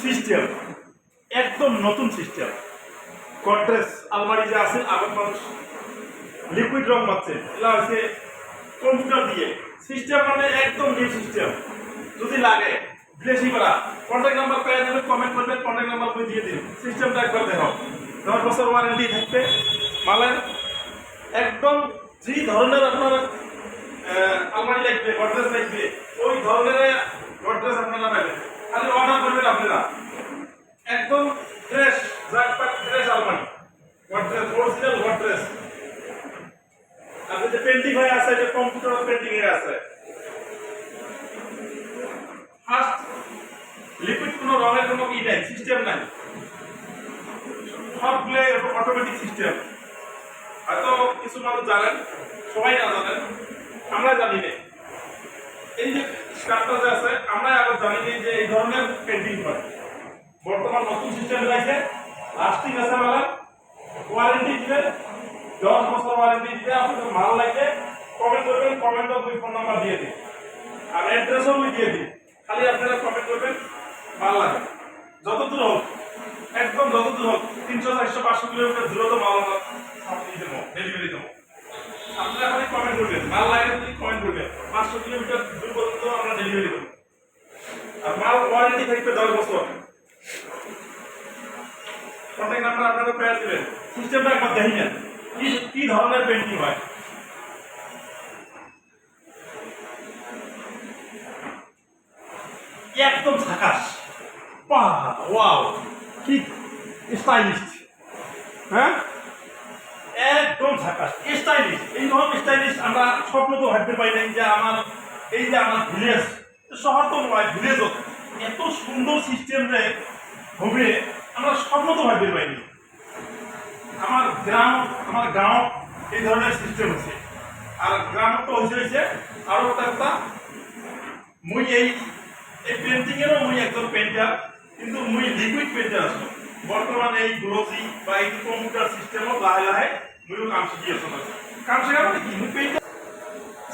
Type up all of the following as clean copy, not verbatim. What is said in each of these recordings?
System একদম নতুন system. Godrej আলমারি যে আছে আগের মানুষ লিকুইড রং মারছে, এগুলো হচ্ছে কম্পিউটার দিয়ে সিস্টেম, মানে একদম নিউ সিস্টেম। যদি লাগে বিদেশি করা, কন্ট্যাক্ট নাম্বার পেয়ে যাবেন, কমেন্ট করবেন, কন্ট্যাক্ট নাম্বার করে দিয়ে দিন। সিস্টেমটা একবার দেখো, 10 বছর ওয়ারেন্টি থাকবে মালের। একদম যে ধরনের আপনার আলমারি লাগবে, গডরেজ লাগবে, ওই ধরনের গডরেজ আপনারা পাবেন। খালি অর্ডার করবেন আপনারা। একদম ফ্রেশ, জাকপাক ফ্রেশ আলমারি, গডরেজ অরিজিনাল গডরেজ। আপনি যে পেন্টিং হয়ে আছে, যে কম্পিউটার পেন্টিং হয়ে আছে, ফার্স্ট লিকুইড কোনো রঙের কোনো কি নাই, সিস্টেম নাই, সবগুলো অটোমেটিক সিস্টেম। হয়তো কিছু মানুষ জানেন, সবাই না জানেন, আমরা জানি না। এই যে স্টার্টার যে আছে, আমরা আগে জানি না যে এই ধরনের পেন্টিং হয়। বর্তমান নতুন সিস্টেম রয়েছে, লাস্টিং আছে, মানে ওয়ারেন্টি দিবে, 10 বছর ওয়ারেন্টি দিবে। আপনাদের মাল লাগবে, কমেন্ট করবেন, কমেন্টও দুই ফোন নাম্বার দিয়ে দিন, আর অ্যাড্রেসও দিয়ে দিন। খালি আপনারা কমেন্ট করবেন মাল লাগে, যত দূর হোক, একদম যত দূর হোক, 300, 400, 500 কিলোমিটার দূরে তো মাল আমরা দেবো, ডেলিভারি দেবো। আপনারা খালি কমেন্ট করবেন, মাল লাগে যদি কমেন্ট করবেন, 500 কিলোমিটার দূর পর্যন্ত আমরা ডেলিভারি দেবো। আর মাল ওয়ারেন্টি থাকবে 10 বছর। কন্ট্যাক্ট নাম্বার আপনাদের পেয়ে দেবেন। সিস্টেমটা একবার দেখে নেন কি ধরনের পেন্টিং হয়। একদম ঝাকাস, ওয়াও, কি স্টাইলিশ, হ্যাঁ একদম ঝাকাস স্টাইলিশ। এই রকম স্টাইলিশ আমরা স্বপ্ন তো ভাবতে পারি নাই যে আমার এই যে আমার ভিলেজ, শহর তো নয়, ভিলেজও এত সুন্দর সিস্টেম হবে আমরা স্বপ্ন তো ভাবতে পারিনি। আমার গ্রাম, আমার গাঁও এই ধরনের সিস্টেম আছে। আর গ্রাম তো হয়েছে আরো একটা, মুই এই পেন্টিংয়েরও মুই একজন পেন্টার, কিন্তু মুই লিকুইড পেন্টার আসলো। বর্তমানে এই গ্লোসি বা এই কম্পিউটার সিস্টেমও লাহে লাহে মুইও কাম শিখি আসলো। কাম শেখা মানে কি, মুই পেন্টার।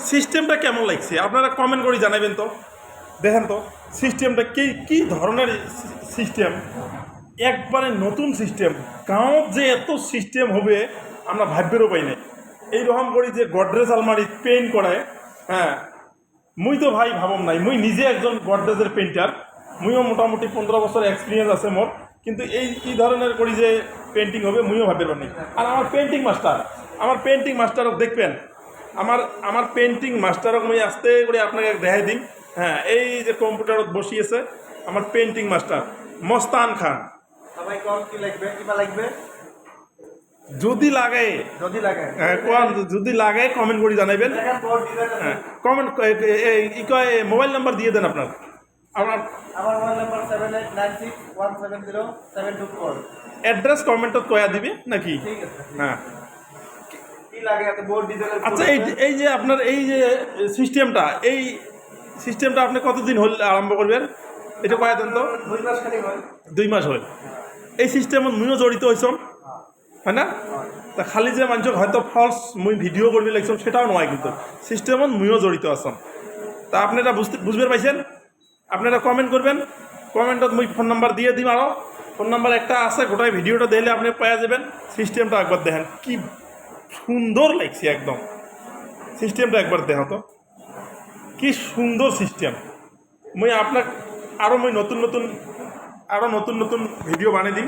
সিস্টেমটা কেমন লাগছে আপনারা কমেন্ট করে জানাবেন তো। দেখেন তো সিস্টেমটা কি ধরনের সিস্টেম, একবারে নতুন সিস্টেম। গাঁৱত যে এত সিস্টেম হবে আমরা ভাববেরও পাই নাই। এইরকম করি যে গডরেজ আলমারি পেইন্ট করায়, হ্যাঁ মুই তো ভাই ভাবম নাই। মুই নিজে একজন গডরেজের পেইন্টার, মুইও মোটামুটি 15 বছর এক্সপিরিয়েন্স আছে মোর, কিন্তু এই ধরনের করি যে পেন্টিং হবে মুইও ভাবতে পারি। আর আমার পেন্টিং মাস্টারও দেখবেন, আমার পেন্টিং মাস্টারও মুই আস্তে করে আপনাকে দেখাই দিন। হ্যাঁ, এই যে কম্পিউটারত বসিয়েছে আমার পেন্টিং মাস্টার মস্তান খান। যদি লাগে কমেন্ট করে জানাবেন। হ্যাঁ, কমেন্ট কয় মোবাইল নাম্বার দিয়ে দেন আপনার। আমার মোবাইল নাম্বার 7896170724। অ্যাড্রেস কমেন্টত কয়া দিবি নাকি? হ্যাঁ, আচ্ছা এই যে আপনার এই যে সিস্টেমটা আপনি কতদিন হল আরম্ভ করবেন এটা কয়া দেন তো। 2 মাস হয় এই সিস্টেমত মুইও জড়িত হয়েছম, হয় না? তা খালি যে মানুষক হয়তো ফলস মুই ভিডিও করবি লাগছম সেটাও নয়, কিন্তু সিস্টেমত মুইও জড়িত আছম। তা আপনারা বুঝতে পাইছেন। আপনারা কমেন্ট করবেন, কমেন্টত মুই ফোন নাম্বার দিয়ে দিম। আরও ফোন নাম্বার একটা আছে, গোটাই ভিডিওটা দিলে আপনি পাওয়া যাবেন। সিস্টেমটা একবার দেখেন কি সুন্দর লাগছে, একদম সিস্টেমটা একবার দেখো তো কি সুন্দর সিস্টেম। মুই আপনার আরও নতুন নতুন ভিডিও বানিয়ে দিন।